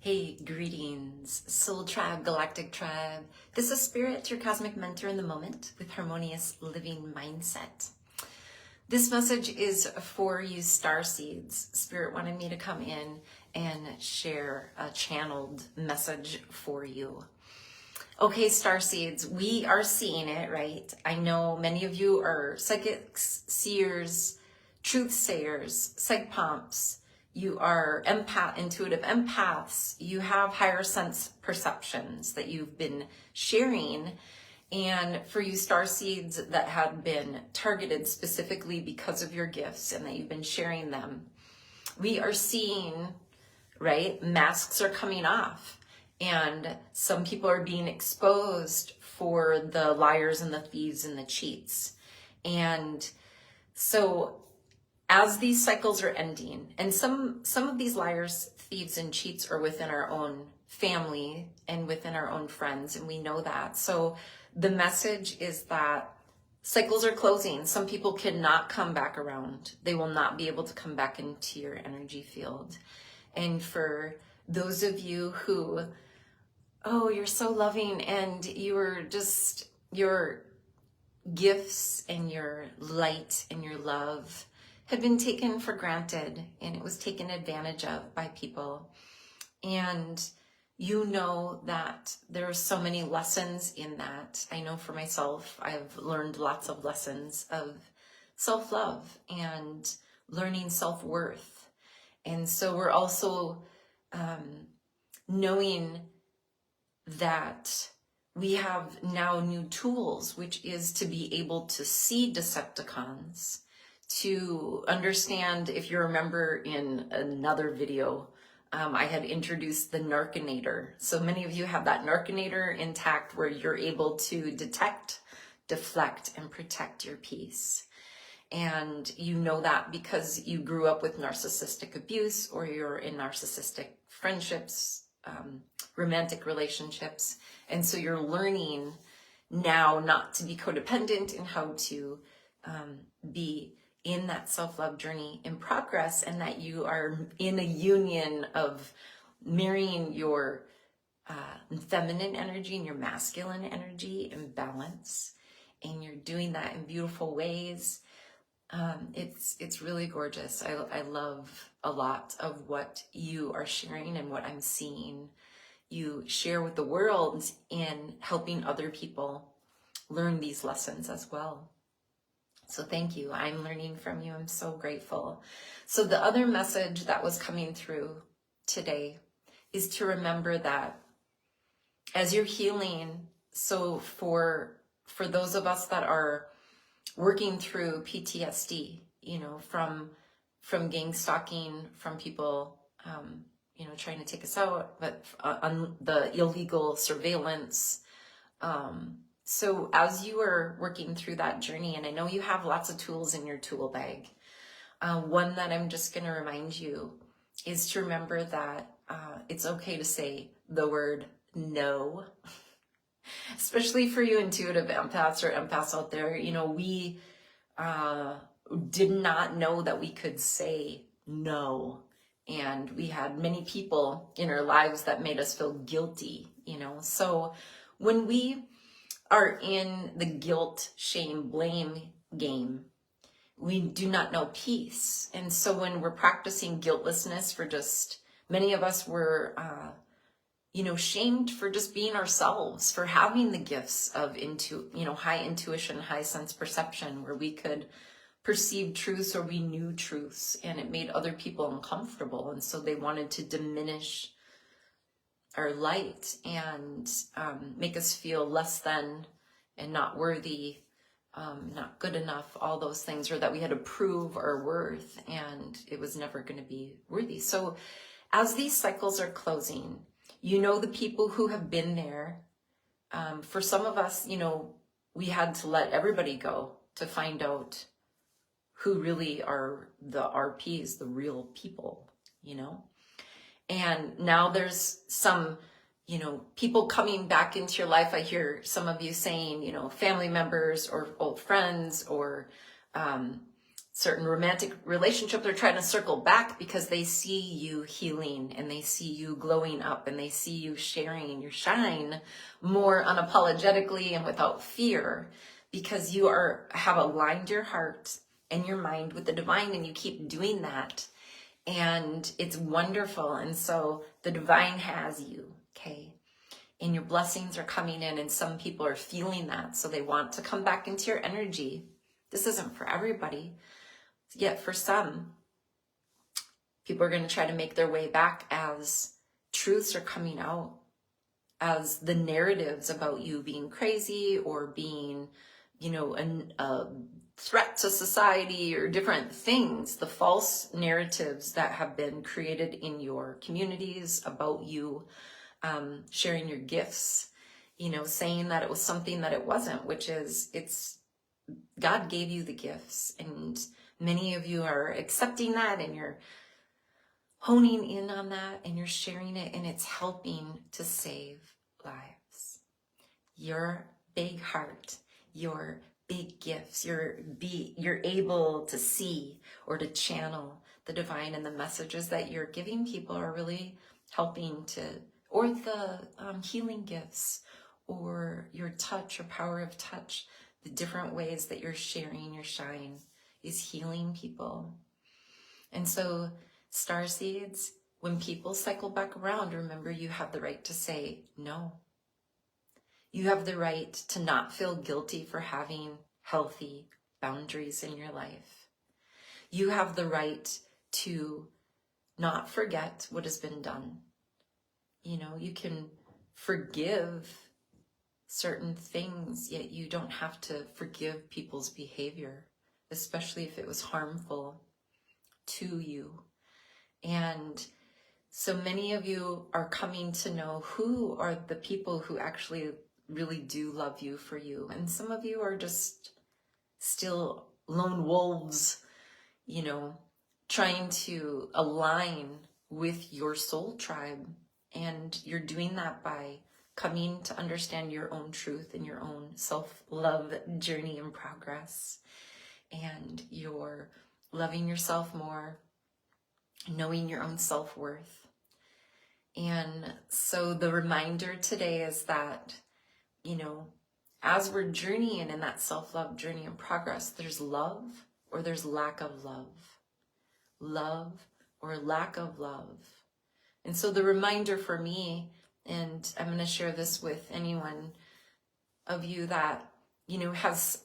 Hey, greetings, Soul Tribe, Galactic Tribe. This is Spirit, your cosmic mentor in the moment with Harmonious Living Mindset. This message is for you Starseeds. Spirit wanted me to come in and share a channeled message for you. Okay, Starseeds, we are seeing it, right? I know many of you are psychics, seers, truth sayers, psych-pomps. You are intuitive empaths. You have higher sense perceptions that you've been sharing. And for you starseeds that have been targeted specifically because of your gifts and that you've been sharing them, we are seeing, right, masks are coming off. And some people are being exposed for the liars and the thieves and the cheats. And so as these cycles are ending, and some of these liars, thieves, and cheats are within our own family and within our own friends, and we know that. So the message is that cycles are closing. Some people cannot come back around. They will not be able to come back into your energy field. And for those of you who, oh, you're so loving and you're just, your gifts and your light and your love had been taken for granted, and it was taken advantage of by people. And you know that there are so many lessons in that. I know for myself, I've learned lots of lessons of self-love and learning self-worth. And so we're also knowing that we have now new tools, which is to be able to see Decepticons, to understand. If you remember in another video, I had introduced the Narcanator. So many of you have that Narcanator intact where you're able to detect, deflect, and protect your peace. And you know that because you grew up with narcissistic abuse, or you're in narcissistic friendships, romantic relationships. And so you're learning now not to be codependent and how to be in that self-love journey in progress, and that you are in a union of marrying your feminine energy and your masculine energy in balance. And you're doing that in beautiful ways. It's really gorgeous. I love a lot of what you are sharing and what I'm seeing you share with the world in helping other people learn these lessons as well. So thank you. I'm learning from you. I'm so grateful. So the other message that was coming through today is to remember that as you're healing, so for those of us that are working through PTSD, you know, from gang stalking, from people, you know, trying to take us out, but on the illegal surveillance. So as you are working through that journey, and I know you have lots of tools in your tool bag, one that I'm just going to remind you is to remember that it's okay to say the word no. Especially for you intuitive empaths or empaths out there, you know, we did not know that we could say no. And we had many people in our lives that made us feel guilty, you know. So when we are in the guilt, shame, blame game, we do not know peace. And so when we're practicing guiltlessness for just, many of us were you know, shamed for just being ourselves, for having the gifts of high intuition, high sense perception, where we could perceive truths or we knew truths, and it made other people uncomfortable. And so they wanted to diminish our light and make us feel less than and not worthy, not good enough, all those things, or that we had to prove our worth, and it was never going to be worthy. So as these cycles are closing, you know, the people who have been there, for some of us, you know, we had to let everybody go to find out who really are the RPs, the real people, you know. And now there's some, you know, people coming back into your life. I hear some of you saying, you know, family members or old friends or certain romantic relationships are trying to circle back because they see you healing and they see you glowing up and they see you sharing your shine more unapologetically and without fear, because you have aligned your heart and your mind with the divine, and you keep doing that. And it's wonderful. And so the divine has you, okay? And your blessings are coming in, and some people are feeling that. So they want to come back into your energy. This isn't for everybody. Yet for some, people are going to try to make their way back as truths are coming out, as the narratives about you being crazy or being, a threat to society or different things, the false narratives that have been created in your communities about you, sharing your gifts, saying that it was something that it wasn't, which is, God gave you the gifts, and many of you are accepting that, and you're honing in on that, and you're sharing it, and it's helping to save lives. Your big heart, your big gifts, you're able to see or to channel the divine, and the messages that you're giving people are really helping to, or the healing gifts, or your touch or power of touch, the different ways that you're sharing your shine is healing people. And so, Starseeds, when people cycle back around, remember you have the right to say no. You have the right to not feel guilty for having healthy boundaries in your life. You have the right to not forget what has been done. You can forgive certain things, yet you don't have to forgive people's behavior, especially if it was harmful to you. And so many of you are coming to know who are the people who actually really do love you for you. And some of you are just still lone wolves, trying to align with your soul tribe. And you're doing that by coming to understand your own truth and your own self-love journey and progress. And you're loving yourself more, knowing your own self-worth. And so the reminder today is that, as we're journeying in that self-love journey and progress, there's love or there's lack of love. Love or lack of love. And so the reminder for me, and I'm going to share this with anyone of you that, has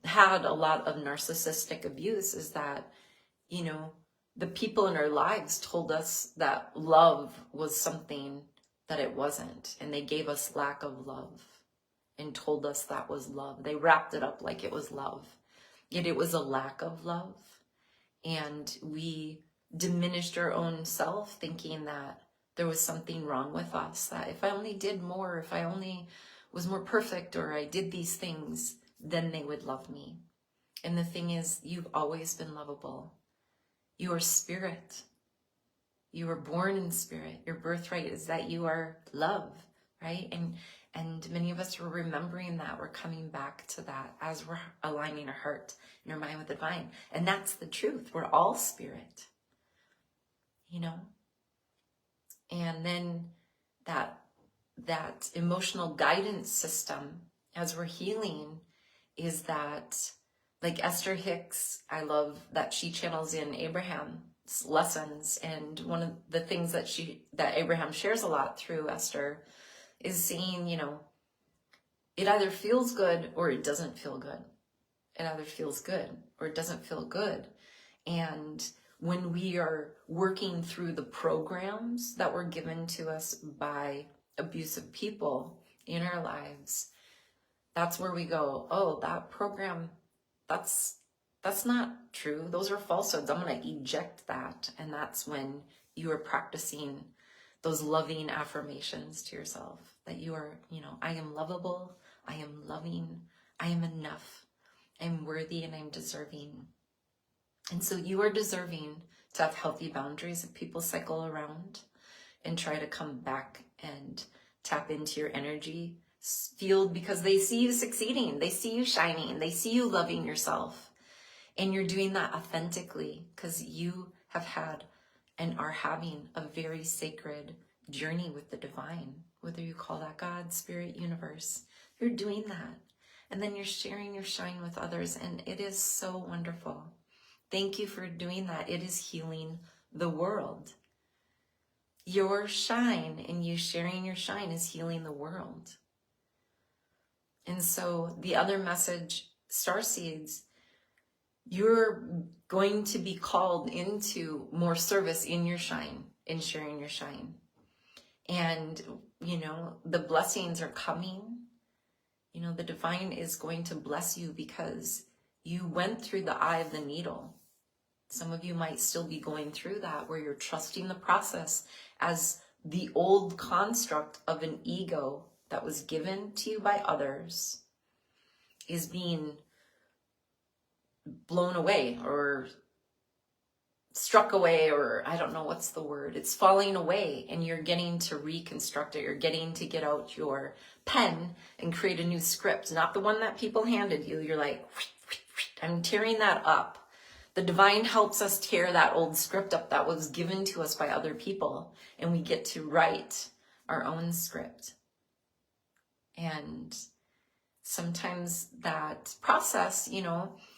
had a lot of narcissistic abuse, is that, the people in our lives told us that love was something that it wasn't. And they gave us lack of love and told us that was love. They wrapped it up like it was love. Yet it was a lack of love. And we diminished our own self, thinking that there was something wrong with us, that if I only did more, if I only was more perfect, or I did these things, then they would love me. And the thing is, you've always been lovable. You are spirit. You were born in spirit. Your birthright is that you are love, right? And many of us are remembering that. We're coming back to that as we're aligning our heart and our mind with the divine. And that's the truth. We're all spirit, And then that emotional guidance system as we're healing is that, like Esther Hicks, I love that she channels in Abraham's lessons. And one of the things that Abraham shares a lot through Esther is saying, it either feels good or it doesn't feel good. It either feels good or it doesn't feel good. And when we are working through the programs that were given to us by abusive people in our lives, that's where we go, oh, that program, that's not true. Those are falsehoods. I'm going to eject that. And that's when you are practicing those loving affirmations to yourself, that you are, I am lovable, I am loving, I am enough, I'm worthy, and I'm deserving. And so you are deserving to have healthy boundaries if people cycle around and try to come back and tap into your energy field, because they see you succeeding, they see you shining, they see you loving yourself. And you're doing that authentically because you have had and are having a very sacred journey with the divine, whether you call that God, spirit, universe. You're doing that. And then you're sharing your shine with others, and it is so wonderful. Thank you for doing that. It is healing the world. Your shine and you sharing your shine is healing the world. And so the other message, Starseeds, you're going to be called into more service in your shine, in sharing your shine. And, the blessings are coming. The divine is going to bless you because you went through the eye of the needle. Some of you might still be going through that, where you're trusting the process as the old construct of an ego that was given to you by others is being blown away or struck away, or I don't know what's the word. It's falling away, and you're getting to reconstruct it. You're getting to get out your pen and create a new script, not the one that people handed you. You're like, I'm tearing that up. The divine helps us tear that old script up that was given to us by other people, and we get to write our own script. And sometimes that process,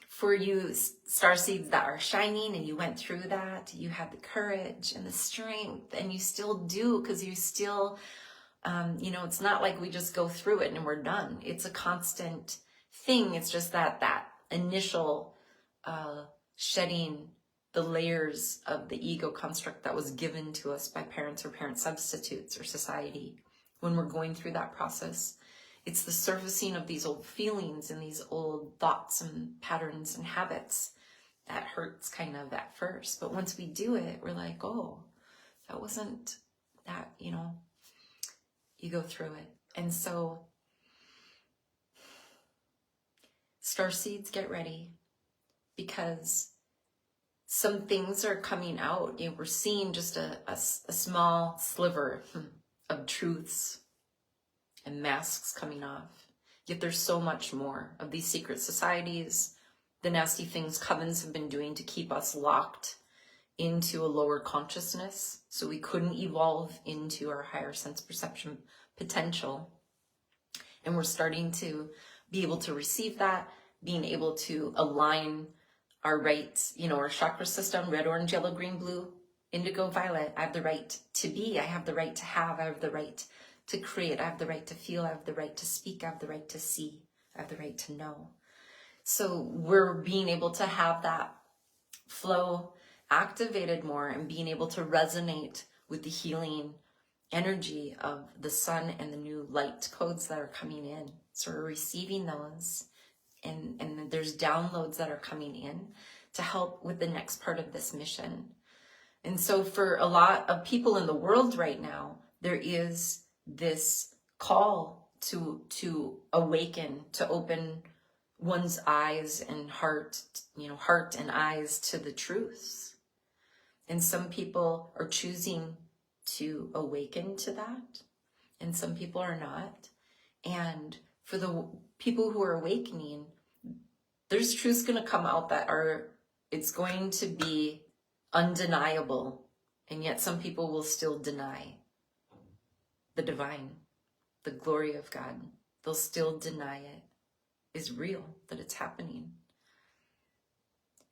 for you starseeds that are shining and you went through that, you had the courage and the strength, and you still do, because you still, it's not like we just go through it and we're done. It's a constant thing. It's just that initial shedding the layers of the ego construct that was given to us by parents or parent substitutes or society. When we're going through that process, it's the surfacing of these old feelings and these old thoughts and patterns and habits that hurts kind of at first. But once we do it, we're like, oh, that wasn't that, you go through it. And so, Starseeds, get ready, because some things are coming out. We're seeing just a small sliver of truths and masks coming off. Yet there's so much more of these secret societies, the nasty things covens have been doing to keep us locked into a lower consciousness, so we couldn't evolve into our higher sense perception potential. And we're starting to be able to receive that, being able to align our rights, our chakra system, red, orange, yellow, green, blue, indigo, violet. I have the right to be, I have the right to have, I have the right to create, I have the right to feel, I have the right to speak, I have the right to see, I have the right to know. So we're being able to have that flow activated more and being able to resonate with the healing energy of the sun and the new light codes that are coming in. So we're receiving those, and there's downloads that are coming in to help with the next part of this mission. And so for a lot of people in the world right now, there is this call to awaken, to open one's eyes and heart and eyes to the truths. And some people are choosing to awaken to that, and some people are not. And for the people who are awakening, there's truths going to come out it's going to be undeniable, and yet some people will still deny the divine, the glory of God. They'll still deny it is real, that it's happening.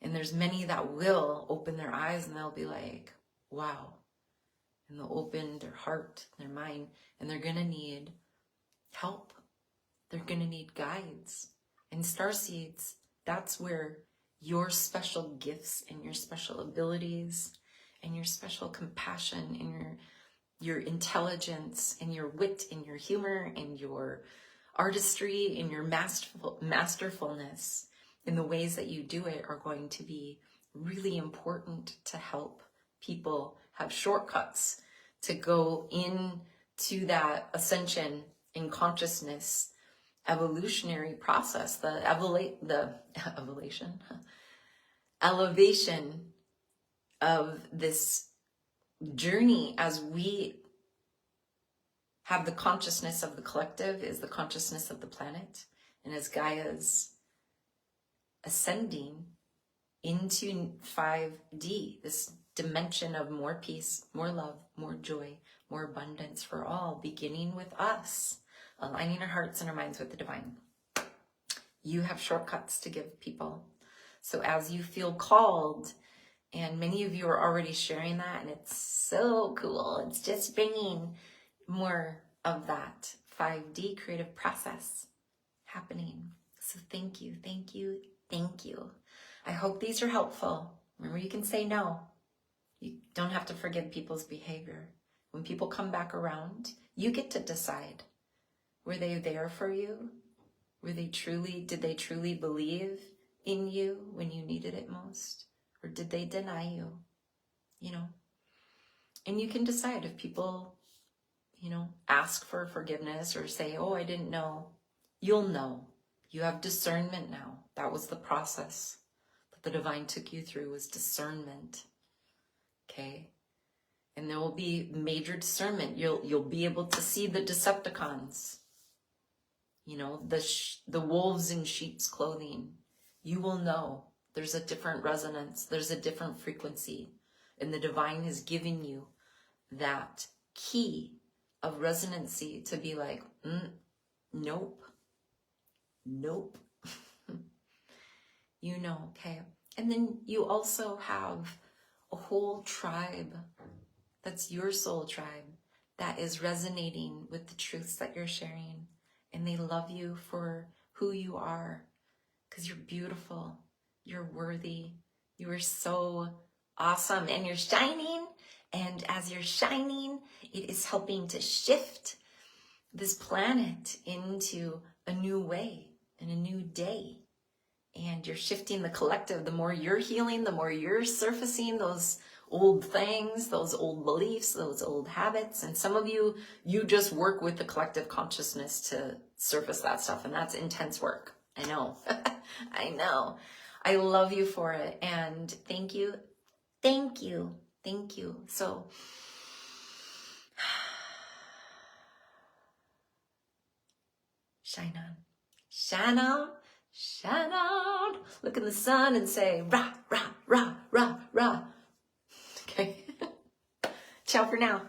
And there's many that will open their eyes and they'll be like, wow. And they'll open their heart, their mind, and they're going to need help. They're going to need guides. And Starseeds, that's where your special gifts and your special abilities and your special compassion and your intelligence and your wit and your humor and your artistry and your masterfulness in the ways that you do it are going to be really important to help people have shortcuts to go into that ascension in consciousness evolutionary process, the elevation of this journey. As we have the consciousness of the collective is the consciousness of the planet, and as Gaia's ascending, into 5D, this dimension of more peace, more love, more joy, more abundance for all, beginning with us, aligning our hearts and our minds with the divine. You have shortcuts to give people. So as you feel called, and many of you are already sharing that, and it's so cool. It's just bringing more of that 5D creative process happening. So thank you, thank you, thank you. I hope these are helpful. Remember, you can say no. You don't have to forgive people's behavior. When people come back around, you get to decide. Were they there for you? Did they truly believe in you when you needed it most? Or did they deny you? And you can decide if people, ask for forgiveness or say, oh, I didn't know. You'll know. You have discernment now. That was the process that the divine took you through, was discernment. Okay? And there will be major discernment. You'll be able to see the Decepticons. The wolves in sheep's clothing. You will know there's a different resonance. There's a different frequency. And the divine has given you that key of resonancy to be like, nope. Okay? And then you also have a whole tribe that's your soul tribe that is resonating with the truths that you're sharing. And they love you for who you are, because you're beautiful, you're worthy, you are so awesome, and you're shining. And as you're shining, it is helping to shift this planet into a new way and a new day. And you're shifting the collective. The more you're healing, the more you're surfacing those old things, those old beliefs, those old habits. And some of you just work with the collective consciousness to surface that stuff. And that's intense work. I know. I know. I love you for it. And thank you. Thank you. Thank you. So, shine on. Shine on. Shine on. Look in the sun and say, rah, rah, rah, rah, rah. Okay. Ciao for now.